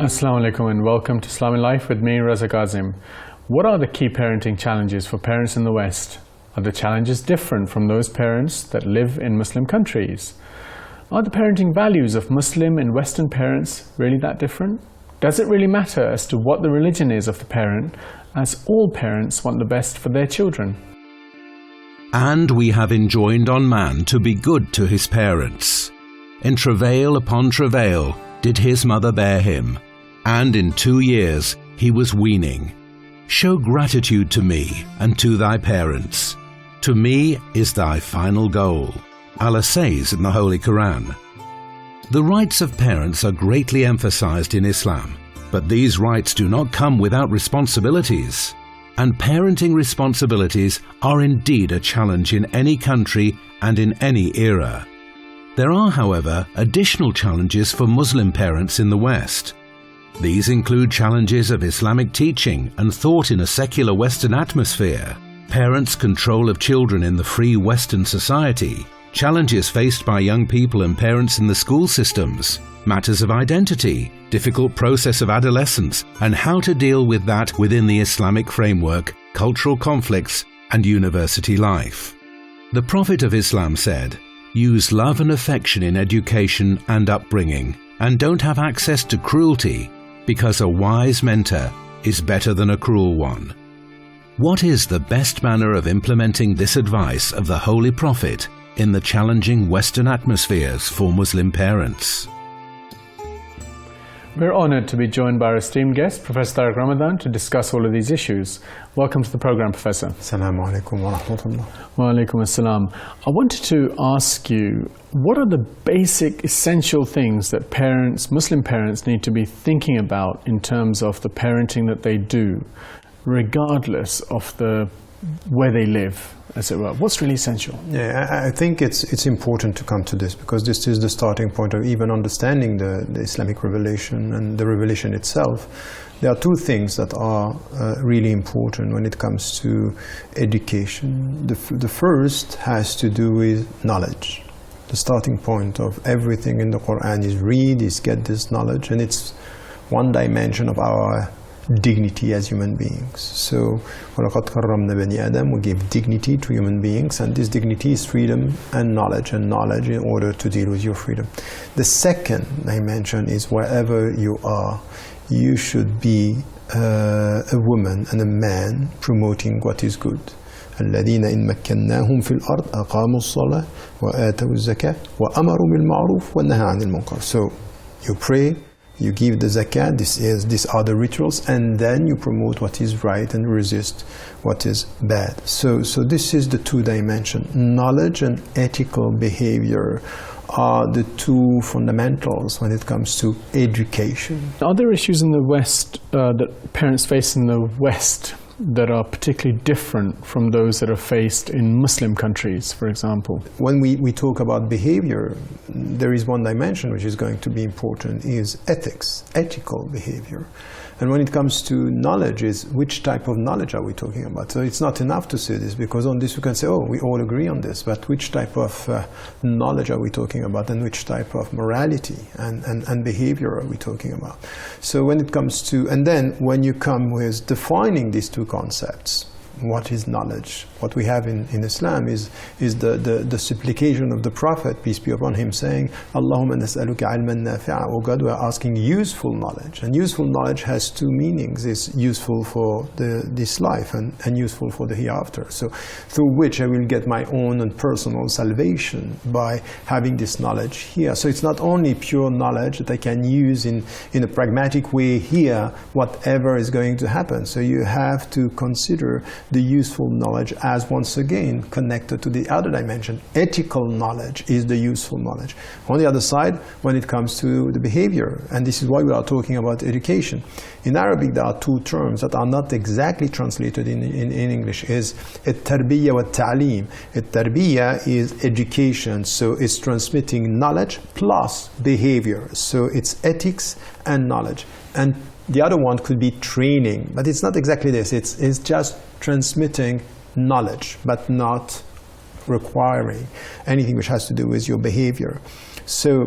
Assalamu alaikum and welcome to Islam in Life with me, Raza Kazim. What are the key parenting challenges for parents in the West? Are the challenges different from those parents that live in Muslim countries? Are the parenting values of Muslim and Western parents really that different? Does it really matter as to what the religion is of the parent, as all parents want the best for their children? And we have enjoined on man to be good to his parents. In travail upon travail did his mother bear him, and in 2 years he was weaning. Show gratitude to me and to thy parents. To me is thy final goal, Allah says in the Holy Quran. The rights of parents are greatly emphasized in Islam, but these rights do not come without responsibilities. And parenting responsibilities are indeed a challenge in any country and in any era. There are, however, additional challenges for Muslim parents in the West. These include challenges of Islamic teaching and thought in a secular Western atmosphere, parents' control of children in the free Western society, challenges faced by young people and parents in the school systems, matters of identity, difficult process of adolescence, and how to deal with that within the Islamic framework, cultural conflicts, and university life. The Prophet of Islam said, "Use love and affection in education and upbringing, and don't have access to cruelty, because a wise mentor is better than a cruel one." What is the best manner of implementing this advice of the Holy Prophet in the challenging Western atmospheres for Muslim parents? We're honored to be joined by our esteemed guest, Professor Tariq Ramadan, to discuss all of these issues. Welcome to the program, Professor. Assalamu alaikum wa rahmatullah. Wa alaikum assalam. I wanted to ask you, what are the basic, essential things that parents, Muslim parents, need to be thinking about in terms of the parenting that they do, regardless of where they live, as it were? What's really essential? Yeah, I think it's important to come to this, because this is the starting point of even understanding the Islamic revelation and the revelation itself. There are two things that are really important when it comes to education. The first has to do with knowledge. The starting point of everything in the Quran is get this knowledge, and it's one dimension of our dignity as human beings. So, وَلَقَدْ كَرَّمْنَا بَنِي آدَمَ, we give dignity to human beings, and this dignity is freedom and knowledge in order to deal with your freedom. The second dimension is wherever you are, you should be a woman and a man promoting what is good. الذين إن مكناهم في الأرض أقاموا الصلاة وآتوا الزكاة وأمروا بالمعروف ونهوا عن المنكر. So, you pray, you give the zakat, these are the rituals, and then you promote what is right and resist what is bad. So this is the two dimensions. Knowledge and ethical behavior are the two fundamentals when it comes to education. Are there issues in the West that parents face in the West that are particularly different from those that are faced in Muslim countries, for example? When we talk about behavior, there is one dimension which is going to be important, is ethics, ethical behavior. And when it comes to knowledge, is which type of knowledge are we talking about? So it's not enough to say this, because on this we can say, oh, we all agree on this, but which type of knowledge are we talking about, and which type of morality and behavior are we talking about? So when it comes to, and then when you come with defining these two concepts, what is knowledge? What we have in Islam is the supplication of the Prophet, peace be upon him, saying, Allahumma nas'aluka ilman nafi'a. Oh God, we are asking useful knowledge. And useful knowledge has two meanings. It's useful for this life and useful for the hereafter. So through which I will get my own and personal salvation by having this knowledge here. So it's not only pure knowledge that I can use in a pragmatic way here, whatever is going to happen. So you have to consider the useful knowledge as, once again, connected to the other dimension. Ethical knowledge is the useful knowledge. On the other side, when it comes to the behavior, and this is why we are talking about education. In Arabic, there are two terms that are not exactly translated in English, is التربية والتعليم. التربية is education, so it's transmitting knowledge plus behavior. So it's ethics and knowledge. And the other one could be training, but it's not exactly this. It's just transmitting knowledge, but not requiring anything which has to do with your behavior. So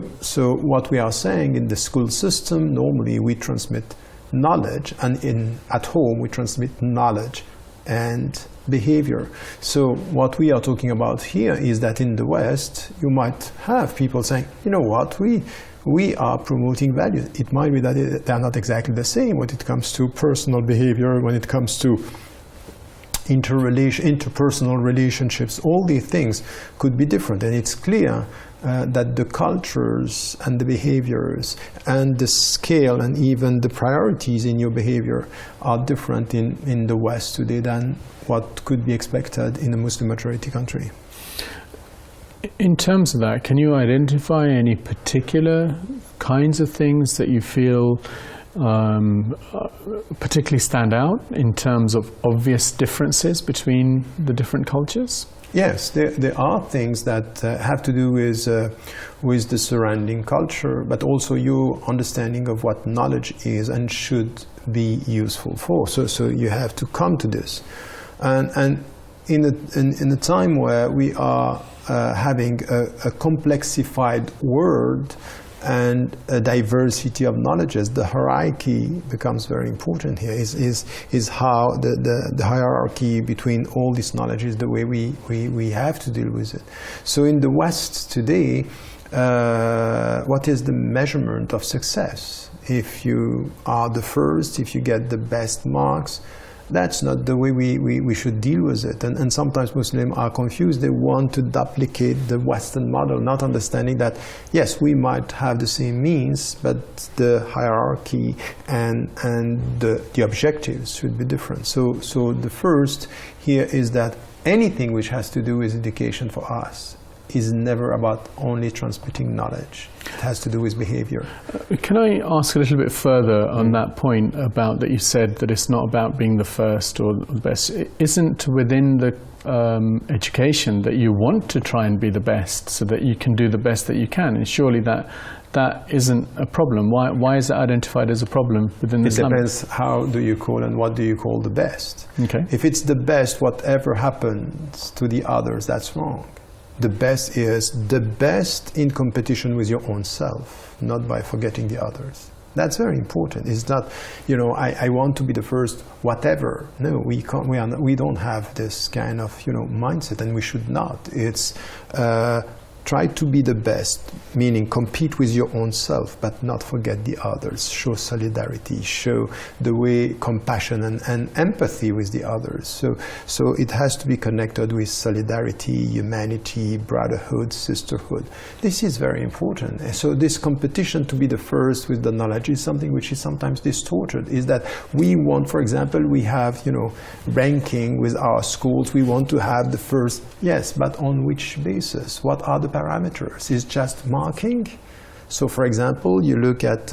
what we are saying in the school system, normally we transmit knowledge, and at home we transmit knowledge and behavior. So what we are talking about here is that in the West, you might have people saying, you know what, we are promoting values. It might be that they are not exactly the same when it comes to personal behavior, when it comes to interpersonal relationships. All these things could be different, and it's clear that the cultures and the behaviors and the scale and even the priorities in your behavior are different in the West today than what could be expected in a Muslim majority country. In terms of that, can you identify any particular kinds of things that you feel particularly stand out in terms of obvious differences between the different cultures? Yes, there are things that have to do with the surrounding culture, but also your understanding of what knowledge is and should be useful for. So you have to come to this. And in a time where we are having a complexified world and a diversity of knowledges, the hierarchy becomes very important here. Is how the hierarchy between all these knowledges, the way we have to deal with it. So in the West today, what is the measurement of success? If you are the first, if you get the best marks, that's not the way we should deal with it. And sometimes Muslims are confused. They want to duplicate the Western model, not understanding that, yes, we might have the same means, but the hierarchy and the objectives should be different. So the first here is that anything which has to do with education for us is never about only transmitting knowledge. It has to do with behavior. Can I ask a little bit further on that point about that you said that it's not about being the first or the best? Isn't within the education that you want to try and be the best so that you can do the best that you can? And surely that isn't a problem. Why is that identified as a problem within Islam? It depends how do you call and what do you call the best. Okay. If it's the best, whatever happens to the others, that's wrong. The best is the best in competition with your own self, not by forgetting the others. That's very important. It's not, I want to be the first, whatever. No, we can't. We don't have this kind of, mindset, and we should not. It's try to be the best, meaning compete with your own self, but not forget the others. Show solidarity, show the way compassion and empathy with the others. So it has to be connected with solidarity, humanity, brotherhood, sisterhood. This is very important. So this competition to be the first with the knowledge is something which is sometimes distorted. Is that we want, for example, we have ranking with our schools. We want to have the first. Yes, but on which basis? What are the parameters? Is just marking? So, for example, you look at,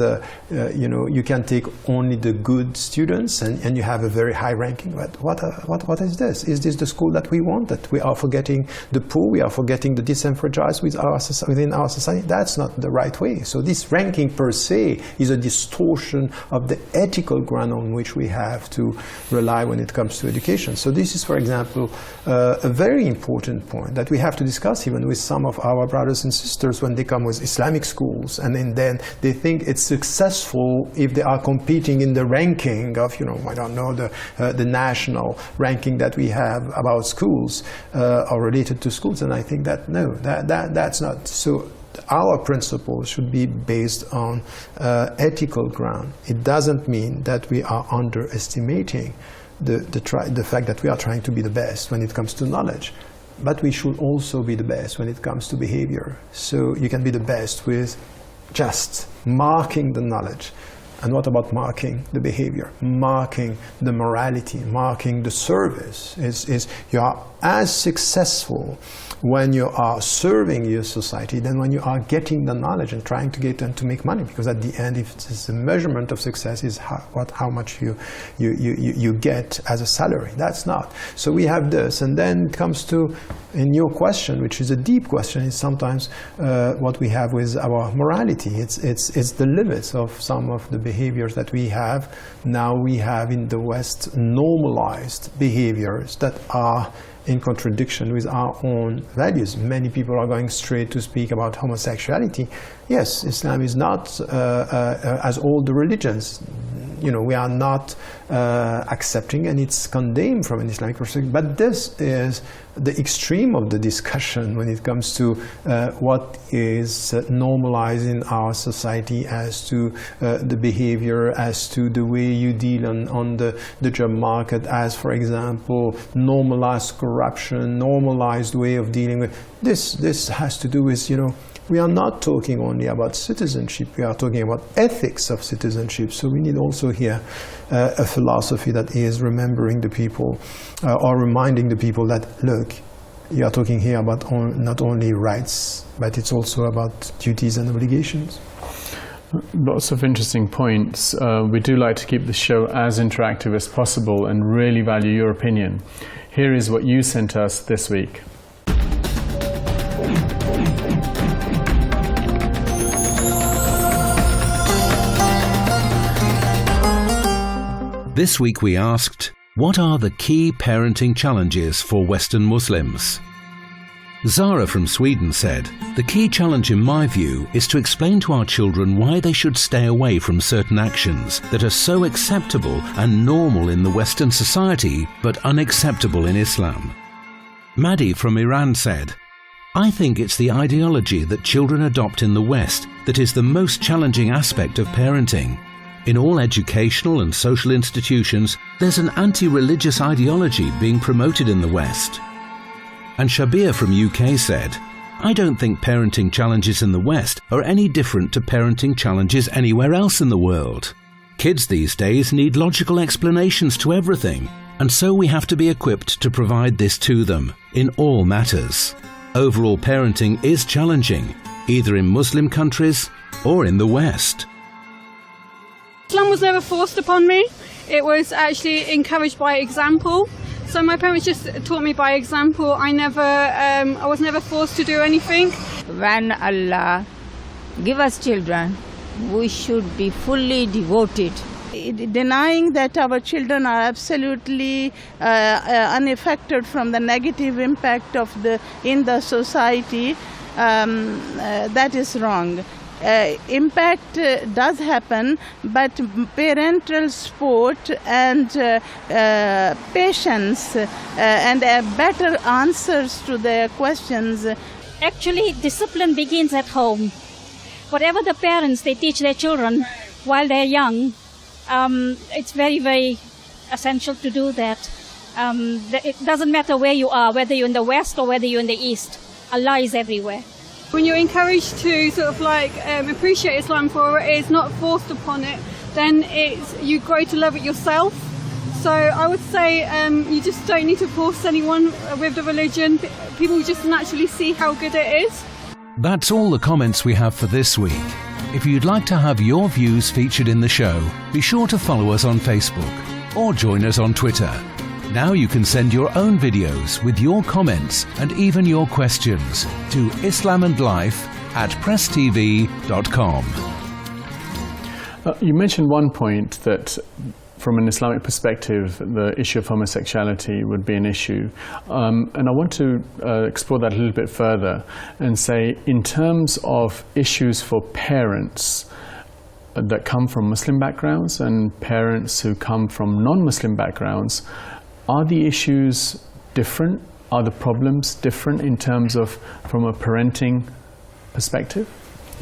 you can take only the good students and you have a very high ranking. But what is this? Is this the school that we want? That we are forgetting the poor, we are forgetting the disenfranchised within our society? That's not the right way. So this ranking per se is a distortion of the ethical ground on which we have to rely when it comes to education. So this is, for example, a very important point that we have to discuss even with some of our brothers and sisters when they come with Islamic schools. And then they think it's successful if they are competing in the ranking of, I don't know, the national ranking that we have about schools or related to schools. And I think that, no, that's not. So our principles should be based on ethical ground. It doesn't mean that we are underestimating the fact that we are trying to be the best when it comes to knowledge. But we should also be the best when it comes to behavior. So you can be the best with just marking the knowledge. And what about marking the behavior? Marking the morality, marking the service. You are as successful when you are serving your society than when you are getting the knowledge and trying to get and to make money. Because at the end, if it's the measurement of success is how much you get as a salary. That's not. So we have this, and then it comes to in your question, which is a deep question, is sometimes what we have with our morality. It's the limits of some of the behaviors that we have. Now we have in the West normalized behaviors that are in contradiction with our own values. Many people are going straight to speak about homosexuality. Yes, Islam is not as all the religions. You know, we are not accepting, and it's condemned from an Islamic perspective. But this is the extreme of the discussion when it comes to what is normalized in our society as to the behavior, as to the way you deal on the job market, as, for example, normalized corruption, normalized way of dealing with this. This has to do with, you know, we are not talking only about citizenship, we are talking about ethics of citizenship. So we need also here a philosophy that is remembering the people or reminding the people that, look, you are talking here about not only rights, but it's also about duties and obligations. Lots of interesting points. We do like to keep the show as interactive as possible and really value your opinion. Here is what you sent us this week. This week we asked, what are the key parenting challenges for Western Muslims? Zara from Sweden said, the key challenge in my view is to explain to our children why they should stay away from certain actions that are so acceptable and normal in the Western society but unacceptable in Islam. Maddie from Iran said, I think it's the ideology that children adopt in the West that is the most challenging aspect of parenting. In all educational and social institutions, there's an anti-religious ideology being promoted in the West. And Shabir from UK said, I don't think parenting challenges in the West are any different to parenting challenges anywhere else in the world. Kids these days need logical explanations to everything, and so we have to be equipped to provide this to them in all matters. Overall parenting is challenging, either in Muslim countries or in the West. Islam was never forced upon me. It was actually encouraged by example. So my parents just taught me by example. I was never forced to do anything. When Allah give us children, we should be fully devoted. Denying that our children are absolutely unaffected from the negative impact in the society, that is wrong. Impact does happen, but parental support and patience and better answers to their questions. Actually, discipline begins at home. Whatever the parents they teach their children while they're young, it's very, very essential to do that. It doesn't matter where you are, whether you're in the West or whether you're in the East. Allah is everywhere. When you're encouraged to sort of like appreciate Islam for what it is, not forced upon it, then you grow to love it yourself. So I would say you just don't need to force anyone with the religion. People just naturally see how good it is. That's all the comments we have for this week. If you'd like to have your views featured in the show, be sure to follow us on Facebook or join us on Twitter. Now you can send your own videos with your comments and even your questions to islamandlife@presstv.com. You mentioned one point that from an Islamic perspective, the issue of homosexuality would be an issue. And I want to explore that a little bit further and say, in terms of issues for parents that come from Muslim backgrounds and parents who come from non-Muslim backgrounds, are the issues different? Are the problems different in terms of from a parenting perspective?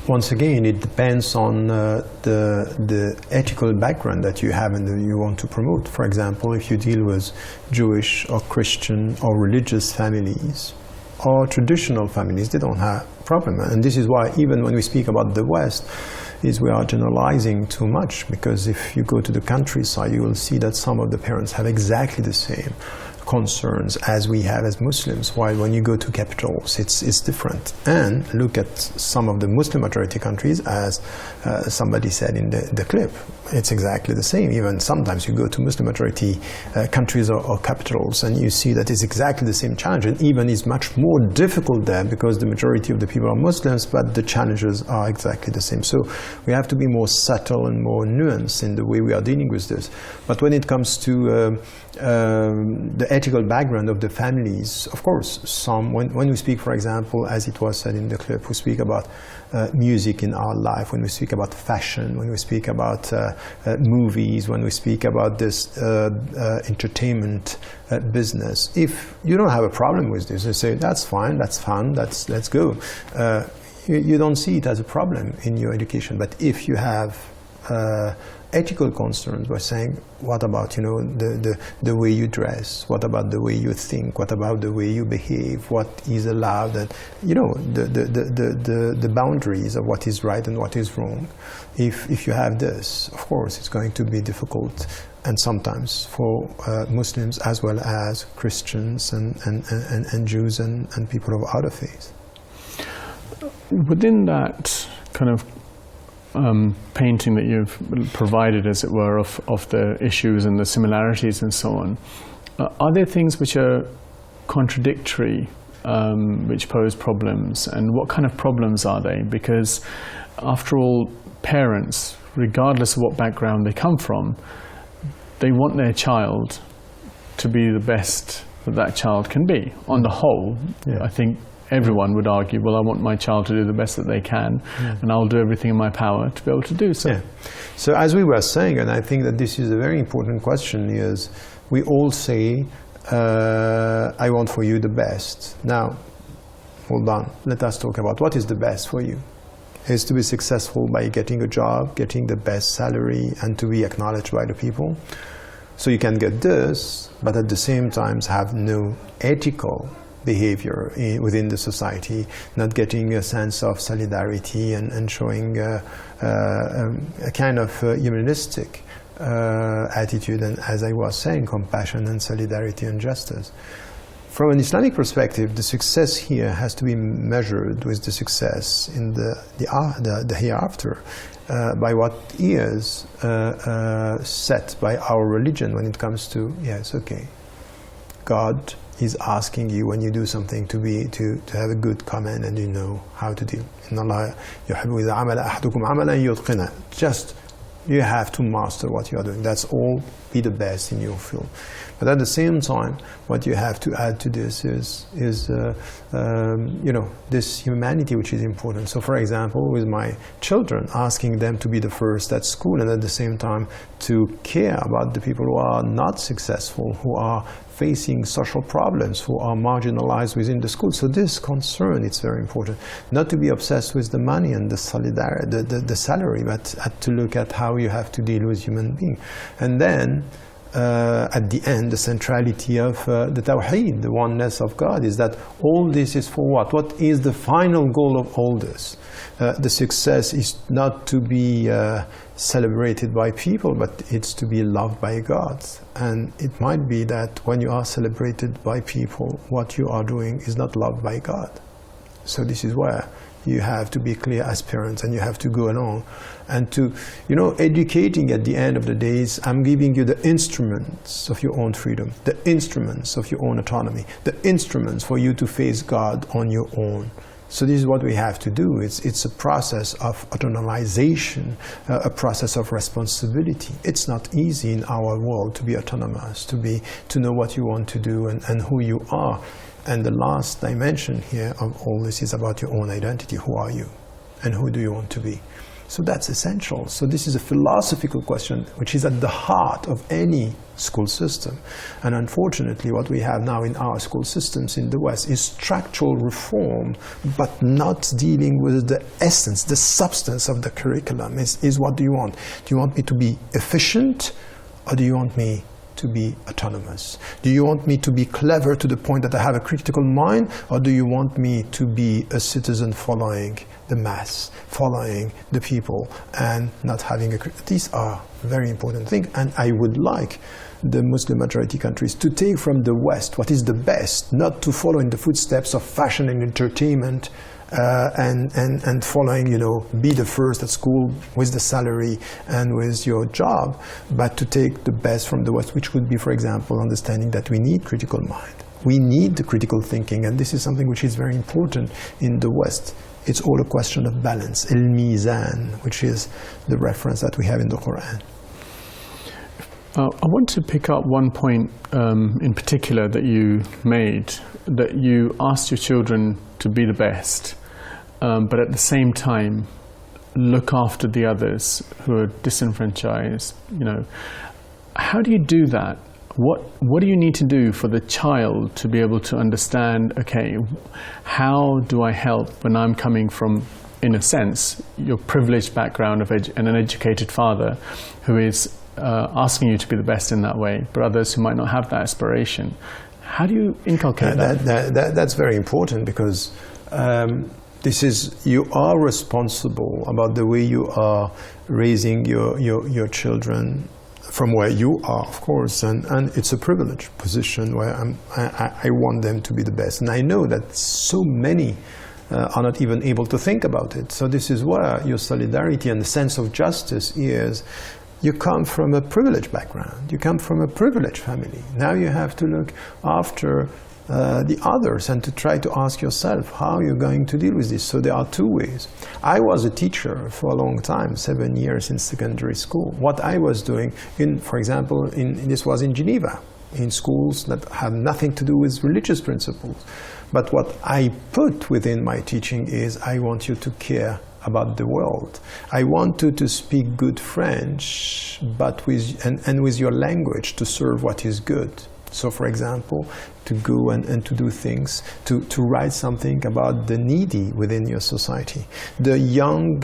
Once again, it depends on the ethical background that you have and that you want to promote. For example, if you deal with Jewish or Christian or religious families or traditional families, they don't have a problem. And this is why even when we speak about the West, we are generalizing too much, because if you go to the countryside, you will see that some of the parents have exactly the same concerns as we have as Muslims, while when you go to capitals, it's different. And look at some of the Muslim majority countries, as somebody said in the clip, it's exactly the same. Even sometimes you go to Muslim majority countries or capitals, and you see that it's exactly the same challenge, and even it's much more difficult there because the majority of the people are Muslims, but the challenges are exactly the same. So we have to be more subtle and more nuanced in the way we are dealing with this. But when it comes to the ethical background of the families. Of course, when we speak, for example, as it was said in the clip, we speak about music in our life, when we speak about fashion, when we speak about movies, when we speak about this entertainment business. If you don't have a problem with this, you say, that's fine, that's fun, let's go. You don't see it as a problem in your education. But if you have ethical concerns by saying, what about the way you dress, what about the way you think, what about the way you behave, what is allowed, and the boundaries of what is right and what is wrong. If you have this, of course it's going to be difficult, and sometimes for Muslims as well as Christians and Jews and people of other faiths. Within that kind of painting that you've provided, as it were, of the issues and the similarities and so on, are there things which are contradictory, which pose problems, and what kind of problems are they? Because after all, parents, regardless of what background they come from, they want their child to be the best that child can be. On the whole, yeah. I think everyone would argue, well, I want my child to do the best that they can, and I'll do everything in my power to be able to do so. Yeah. So as we were saying, and I think that this is a very important question, is we all say, I want for you the best. Now, hold on, let us talk about what is the best for you. Is to be successful by getting a job, getting the best salary, and to be acknowledged by the people. So you can get this, but at the same time have no ethical behavior within the society, not getting a sense of solidarity and showing a kind of humanistic attitude, and as I was saying, compassion and solidarity and justice. From an Islamic perspective, the success here has to be measured with the success in the hereafter, by what is set by our religion when it comes to, yes, okay, God is asking you when you do something to have a good command, and you know how to deal. Just you have to master what you are doing. That's all. Be the best in your field. But at the same time, what you have to add to this is this humanity, which is important. So, for example, with my children, asking them to be the first at school, and at the same time to care about the people who are not successful, who are facing social problems, who are marginalized within the school. So this concern, it's very important. Not to be obsessed with the money and the solidarity, the salary, but to look at how you have to deal with human beings. And then, at the end, the centrality of the Tawheed, the oneness of God, is that all this is for what? What is the final goal of all this? The success is not to be celebrated by people, but it's to be loved by God. And it might be that when you are celebrated by people, what you are doing is not loved by God. So this is where you have to be clear as parents, and you have to go along and to, educating at the end of the days, I'm giving you the instruments of your own freedom, the instruments of your own autonomy, the instruments for you to face God on your own. So this is what we have to do. It's a process of autonomization, a process of responsibility. It's not easy in our world to be autonomous, to know what you want to do and who you are. And the last dimension here of all this is about your own identity. Who are you? And who do you want to be? So that's essential. So this is a philosophical question which is at the heart of any school system. And unfortunately, what we have now in our school systems in the West is structural reform, but not dealing with the essence, the substance of the curriculum. Is what do you want? Do you want me to be efficient, or do you want me to be autonomous? Do you want me to be clever to the point that I have a critical mind, or do you want me to be a citizen following the mass, following the people, and not having a... These are very important things, and I would like the Muslim majority countries to take from the West what is the best, not to follow in the footsteps of fashion and entertainment, and following, be the first at school with the salary and with your job, but to take the best from the West, which would be, for example, understanding that we need critical mind. We need the critical thinking, and this is something which is very important in the West. It's all a question of balance, al-mizan, which is the reference that we have in the Quran. I want to pick up one point in particular that you made, that you asked your children to be the best, but at the same time look after the others who are disenfranchised. How do you do that? What do you need to do for the child to be able to understand, okay, how do I help when I'm coming from, in a sense, your privileged background and an educated father who is asking you to be the best in that way, but others who might not have that aspiration? How do you inculcate that? That's very important, because you are responsible about the way you are raising your children from where you are, of course, and it's a privileged position where I want them to be the best. And I know that so many are not even able to think about it. So this is where your solidarity and the sense of justice is. You come from a privileged background, you come from a privileged family. Now you have to look after the others and to try to ask yourself how you're going to deal with this. So there are two ways. I was a teacher for a long time, 7 years in secondary school. What I was doing, for example, this was in Geneva, in schools that have nothing to do with religious principles. But what I put within my teaching is, I want you to care about the world. I want you to speak good French, but with your language to serve what is good. So, for example, to go and to do things, to write something about the needy within your society. The young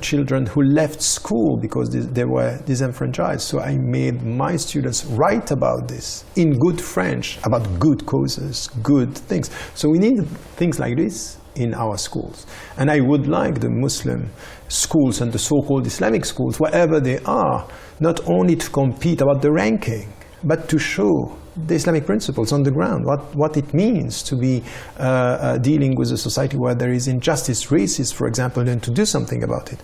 children who left school because they were disenfranchised. So I made my students write about this in good French, about good causes, good things. So we need things like this in our schools. And I would like the Muslim schools and the so-called Islamic schools, wherever they are, not only to compete about the ranking, but to show the Islamic principles on the ground, what it means to be dealing with a society where there is injustice, racism, for example, and to do something about it.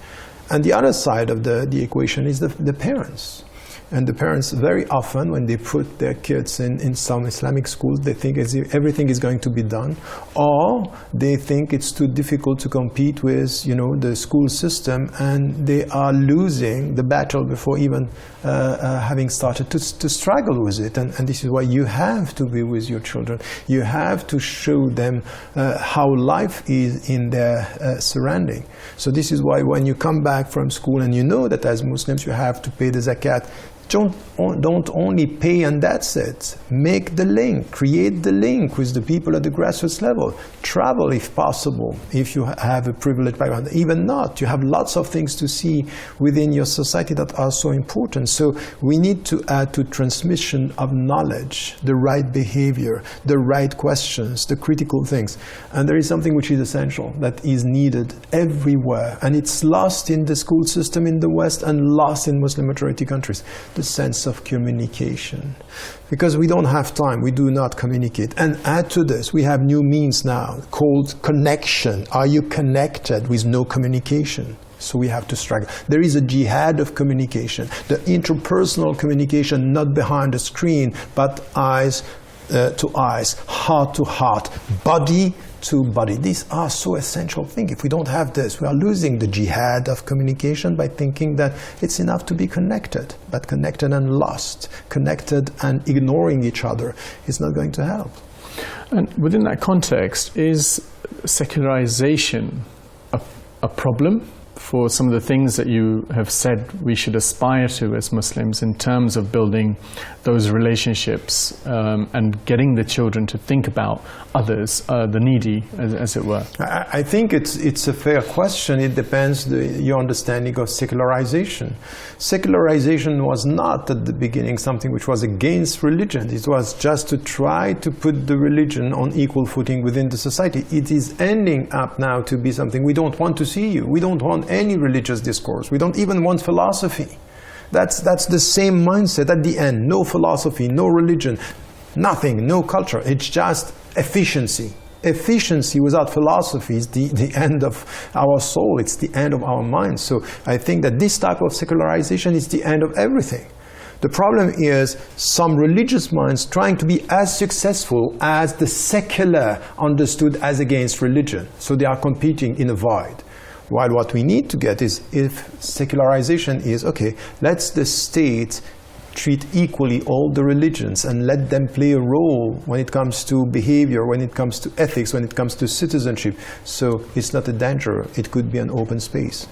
And the other side of the equation is the parents. And the parents, very often, when they put their kids in some Islamic schools, they think as if everything is going to be done, or they think it's too difficult to compete with, the school system, and they are losing the battle before even having started to struggle with it. And this is why you have to be with your children. You have to show them how life is in their surrounding. So this is why when you come back from school and you know that as Muslims you have to pay the zakat, don't only pay and that's it. Make the link, create the link with the people at the grassroots level. Travel if possible, if you have a privileged background. Even not, you have lots of things to see within your society that are so important. So we need to add to transmission of knowledge, the right behavior, the right questions, the critical things. And there is something which is essential, that is needed everywhere. And it's lost in the school system in the West and lost in Muslim majority countries. The sense of communication, because we don't have time, we do not communicate. And add to this, we have new means now called connection. Are you connected with no communication? So we have to struggle. There is a jihad of communication, the interpersonal communication, not behind a screen, but eyes to eyes, heart to heart, body to body. These are so essential things. If we don't have this, we are losing the jihad of communication by thinking that it's enough to be connected, but connected and lost, connected and ignoring each other is not going to help. And within that context, is secularization a problem for some of the things that you have said we should aspire to as Muslims in terms of building those relationships and getting the children to think about others, the needy, as it were? I think it's a fair question. It depends your understanding of secularization. Secularization was not at the beginning something which was against religion. It was just to try to put the religion on equal footing within the society. It is ending up now to be something we don't want to see you. We don't want any religious discourse. We don't even want philosophy. That's the same mindset at the end. No philosophy, no religion, nothing, no culture. It's just efficiency. Efficiency without philosophy is the end of our soul. It's the end of our mind. So I think that this type of secularization is the end of everything. The problem is some religious minds trying to be as successful as the secular understood as against religion. So they are competing in a void. While what we need to get is, if secularization is, okay, let's the state treat equally all the religions and let them play a role when it comes to behavior, when it comes to ethics, when it comes to citizenship. So it's not a danger, it could be an open space.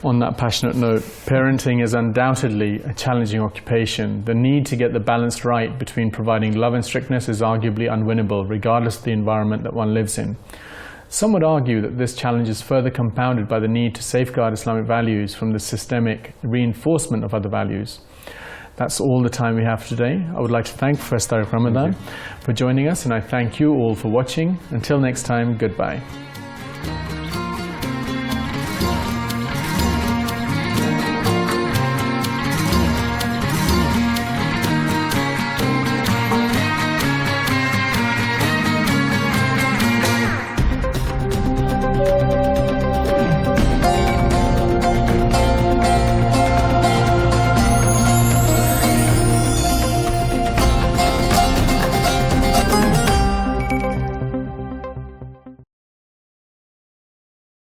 On that passionate note, parenting is undoubtedly a challenging occupation. The need to get the balance right between providing love and strictness is arguably unwinnable, regardless of the environment that one lives in. Some would argue that this challenge is further compounded by the need to safeguard Islamic values from the systemic reinforcement of other values. That's all the time we have for today. I would like to thank Professor Tariq Ramadan for joining us, and I thank you all for watching. Until next time, goodbye.